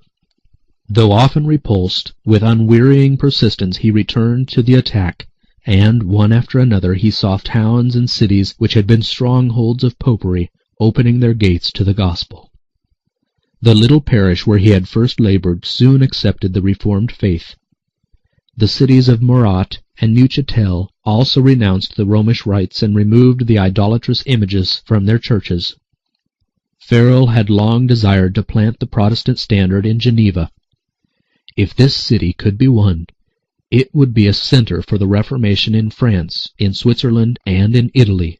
Though often repulsed, with unwearying persistence he returned to the attack, and one after another he saw towns and cities which had been strongholds of popery opening their gates to the gospel. The little parish where he had first labored soon accepted the Reformed faith. The cities of Murat and Neuchatel also renounced the Romish rites and removed the idolatrous images from their churches. Farel had long desired to plant the Protestant standard in Geneva. If this city could be won, it would be a center for the Reformation in France, in Switzerland, and in Italy.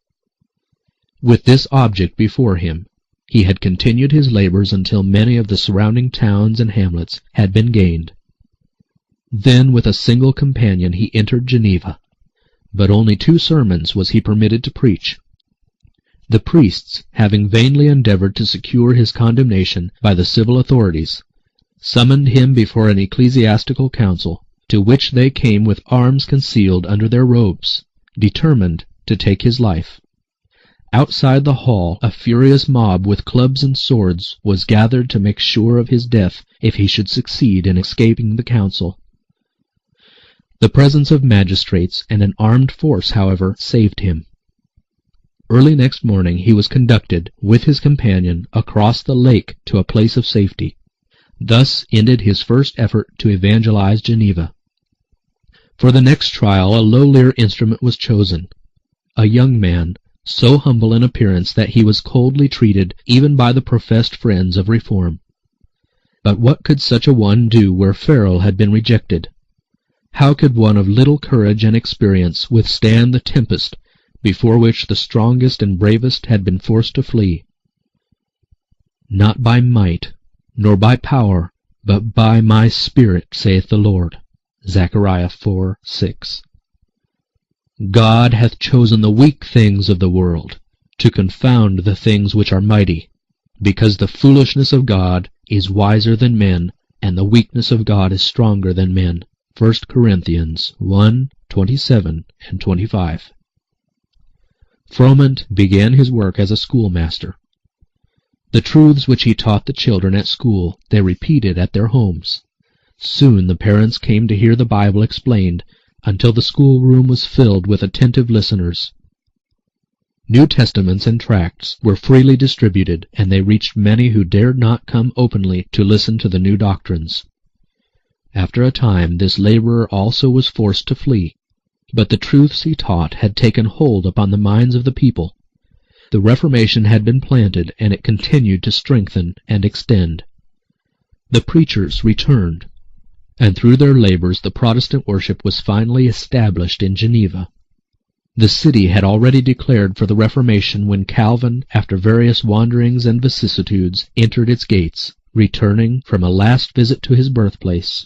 With this object before him, he had continued his labors until many of the surrounding towns and hamlets had been gained. Then with a single companion he entered Geneva, but only 2 sermons was he permitted to preach. The priests, having vainly endeavored to secure his condemnation by the civil authorities, summoned him before an ecclesiastical council, to which they came with arms concealed under their robes, determined to take his life. Outside the hall a furious mob with clubs and swords was gathered to make sure of his death if he should succeed in escaping the council. The presence of magistrates and an armed force, however, saved him. Early next morning he was conducted, with his companion, across the lake to a place of safety. Thus ended his first effort to evangelize Geneva. For the next trial a lowlier instrument was chosen, a young man, so humble in appearance that he was coldly treated even by the professed friends of reform. But what could such a one do where Farel had been rejected? How could one of little courage and experience withstand the tempest before which the strongest and bravest had been forced to flee? Not by might, nor by power, but by my Spirit, saith the Lord. Zechariah 4:6. God hath chosen the weak things of the world, to confound the things which are mighty, because the foolishness of God is wiser than men, and the weakness of God is stronger than men. 1 Corinthians 1:27 and 25. Froment began his work as a schoolmaster. The truths which he taught the children at school they repeated at their homes. Soon the parents came to hear the Bible explained, until the schoolroom was filled with attentive listeners. New Testaments and tracts were freely distributed, and they reached many who dared not come openly to listen to the new doctrines. After a time this laborer also was forced to flee, but the truths he taught had taken hold upon the minds of the people. The Reformation had been planted, and it continued to strengthen and extend. The preachers returned, and through their labors the Protestant worship was finally established in Geneva. The city had already declared for the Reformation when Calvin, after various wanderings and vicissitudes, entered its gates, returning from a last visit to his birthplace.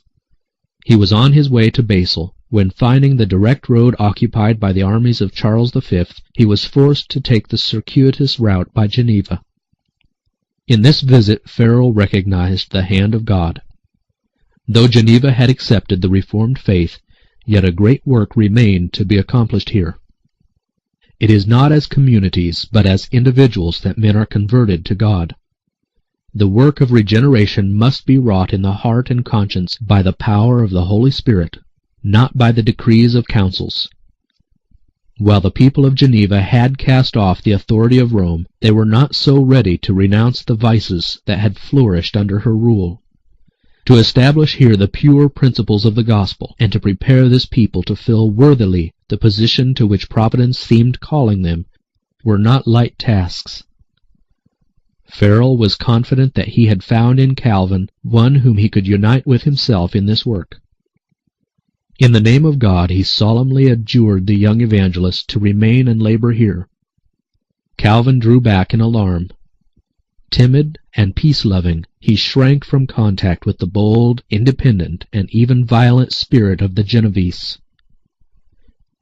He was on his way to Basel, when finding the direct road occupied by the armies of Charles V, he was forced to take the circuitous route by Geneva. In this visit Farel recognized the hand of God. Though Geneva had accepted the Reformed faith, yet a great work remained to be accomplished here. It is not as communities, but as individuals that men are converted to God. The work of regeneration must be wrought in the heart and conscience by the power of the Holy Spirit, not by the decrees of councils. While the people of Geneva had cast off the authority of Rome, they were not so ready to renounce the vices that had flourished under her rule. To establish here the pure principles of the gospel, and to prepare this people to fill worthily the position to which Providence seemed calling them, were not light tasks. Farel was confident that he had found in Calvin one whom he could unite with himself in this work. In the name of God he solemnly adjured the young evangelist to remain and labor here. Calvin drew back in alarm. Timid and peace-loving, he shrank from contact with the bold, independent, and even violent spirit of the Genevese.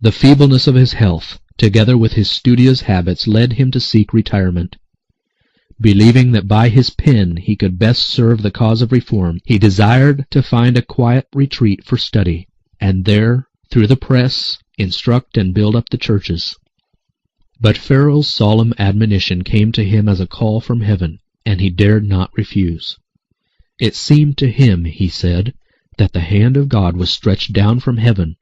The feebleness of his health, together with his studious habits, led him to seek retirement. Believing that by his pen he could best serve the cause of reform, he desired to find a quiet retreat for study, and there, through the press, instruct and build up the churches. But Farel's solemn admonition came to him as a call from heaven, and he dared not refuse. It seemed to him, he said, that the hand of God was stretched down from heaven,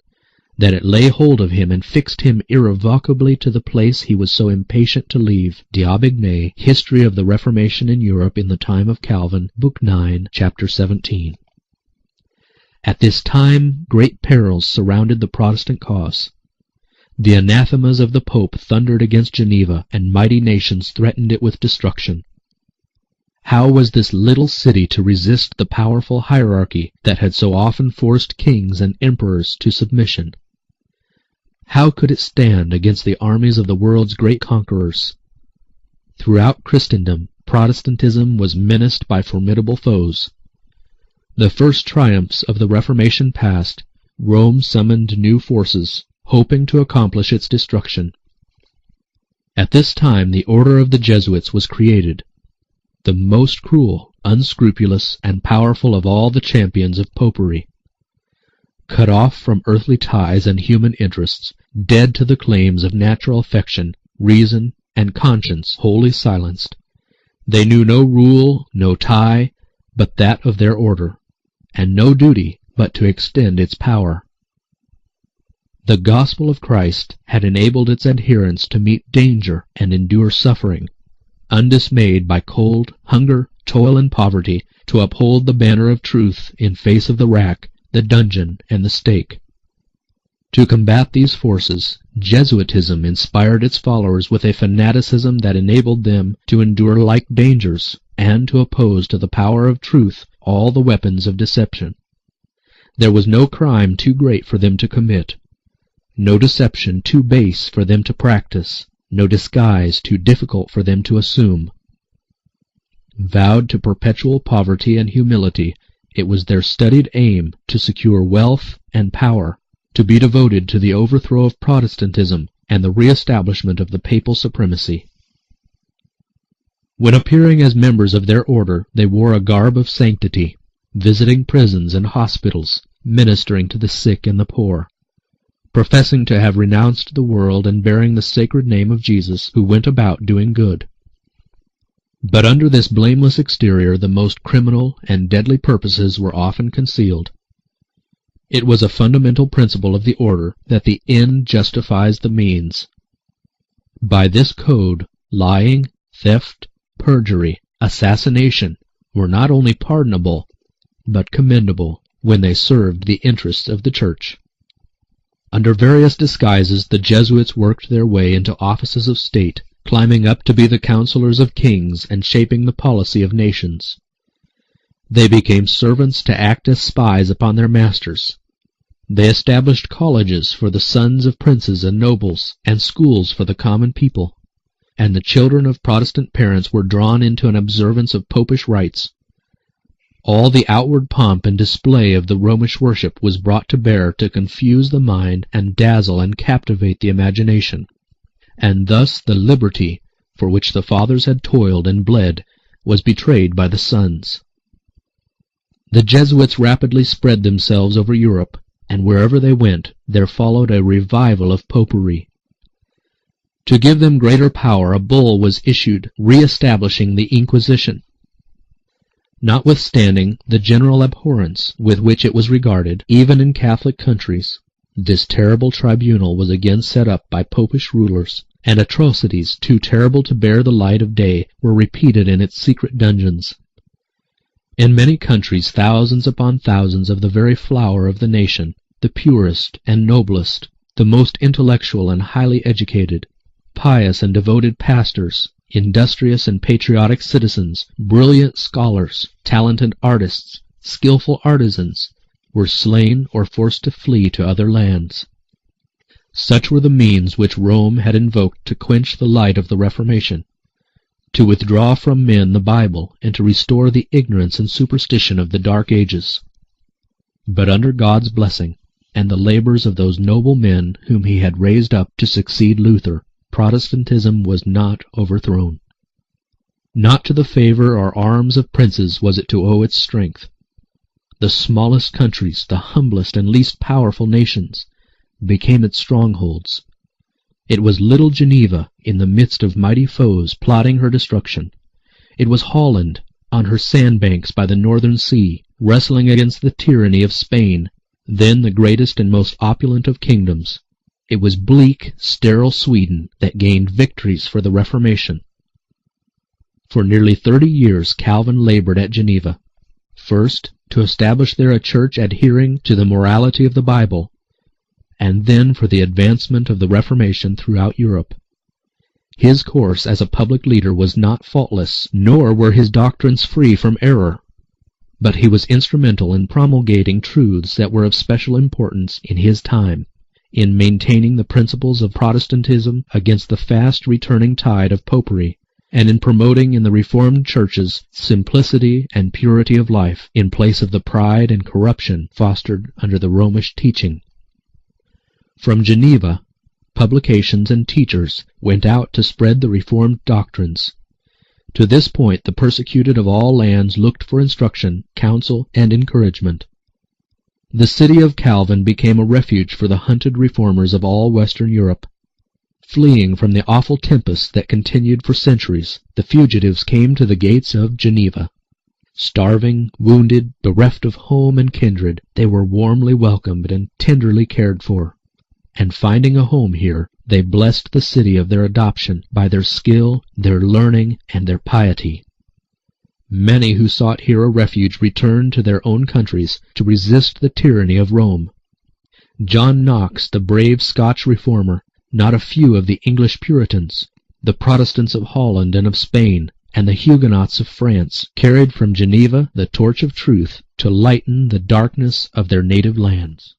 that it lay hold of him and fixed him irrevocably to the place he was so impatient to leave. D'Aubigné, History of the Reformation in Europe in the Time of Calvin, Book 9, Chapter 17. At this time great perils surrounded the Protestant cause. The anathemas of the Pope thundered against Geneva, and mighty nations threatened it with destruction. How was this little city to resist the powerful hierarchy that had so often forced kings and emperors to submission? How could it stand against the armies of the world's great conquerors? Throughout Christendom, Protestantism was menaced by formidable foes. The first triumphs of the Reformation past, Rome summoned new forces, hoping to accomplish its destruction. At this time the order of the Jesuits was created, the most cruel, unscrupulous, and powerful of all the champions of popery. Cut off from earthly ties and human interests, dead to the claims of natural affection, reason, and conscience wholly silenced, they knew no rule, no tie, but that of their order, and no duty but to extend its power. The gospel of Christ had enabled its adherents to meet danger and endure suffering, undismayed by cold, hunger, toil, and poverty, to uphold the banner of truth in face of the rack, the dungeon, and the stake. To combat these forces, Jesuitism inspired its followers with a fanaticism that enabled them to endure like dangers, and to oppose to the power of truth all the weapons of deception. There was no crime too great for them to commit, no deception too base for them to practice, no disguise too difficult for them to assume. Vowed to perpetual poverty and humility, it was their studied aim to secure wealth and power, to be devoted to the overthrow of Protestantism and the re-establishment of the papal supremacy. When appearing as members of their order, they wore a garb of sanctity, visiting prisons and hospitals, ministering to the sick and the poor, professing to have renounced the world and bearing the sacred name of Jesus, who went about doing good. But under this blameless exterior the most criminal and deadly purposes were often concealed. It was a fundamental principle of the order that the end justifies the means. By this code, lying, theft, perjury, assassination were not only pardonable, but commendable when they served the interests of the Church. Under various disguises the Jesuits worked their way into offices of state, climbing up to be the counselors of kings and shaping the policy of nations. They became servants to act as spies upon their masters. They established colleges for the sons of princes and nobles, and schools for the common people, and the children of Protestant parents were drawn into an observance of popish rites. All the outward pomp and display of the Romish worship was brought to bear to confuse the mind and dazzle and captivate the imagination, and thus the liberty for which the fathers had toiled and bled was betrayed by the sons. The Jesuits rapidly spread themselves over Europe, and wherever they went there followed a revival of popery. To give them greater power, a bull was issued re-establishing the Inquisition. Notwithstanding the general abhorrence with which it was regarded, even in Catholic countries, this terrible tribunal was again set up by popish rulers, and atrocities too terrible to bear the light of day were repeated in its secret dungeons. In many countries thousands upon thousands of the very flower of the nation, the purest and noblest, the most intellectual and highly educated, pious and devoted pastors, industrious and patriotic citizens, brilliant scholars, talented artists, skillful artisans, were slain or forced to flee to other lands. Such were the means which Rome had invoked to quench the light of the Reformation, to withdraw from men the Bible, and to restore the ignorance and superstition of the Dark Ages. But under God's blessing, and the labors of those noble men whom he had raised up to succeed Luther, Protestantism was not overthrown. Not to the favor or arms of princes was it to owe its strength. The smallest countries, the humblest and least powerful nations, became its strongholds. It was little Geneva in the midst of mighty foes plotting her destruction. It was Holland, on her sandbanks by the northern sea, wrestling against the tyranny of Spain, then the greatest and most opulent of kingdoms. It was bleak, sterile Sweden that gained victories for the Reformation. For nearly 30 years Calvin labored at Geneva, first to establish there a church adhering to the morality of the Bible, and then for the advancement of the Reformation throughout Europe. His course as a public leader was not faultless, nor were his doctrines free from error, but he was instrumental in promulgating truths that were of special importance in his time, in maintaining the principles of Protestantism against the fast returning tide of popery, and in promoting in the Reformed churches simplicity and purity of life in place of the pride and corruption fostered under the Romish teaching. From Geneva, publications and teachers went out to spread the Reformed doctrines. To this point the persecuted of all lands looked for instruction, counsel, and encouragement. The city of Calvin became a refuge for the hunted reformers of all Western Europe. Fleeing from the awful tempests that continued for centuries, the fugitives came to the gates of Geneva. Starving, wounded, bereft of home and kindred, they were warmly welcomed and tenderly cared for. And finding a home here, they blessed the city of their adoption by their skill, their learning, and their piety. Many who sought here a refuge returned to their own countries to resist the tyranny of Rome. John Knox, the brave Scotch reformer, not a few of the English Puritans, the Protestants of Holland and of Spain, and the Huguenots of France carried from Geneva the torch of truth to lighten the darkness of their native lands.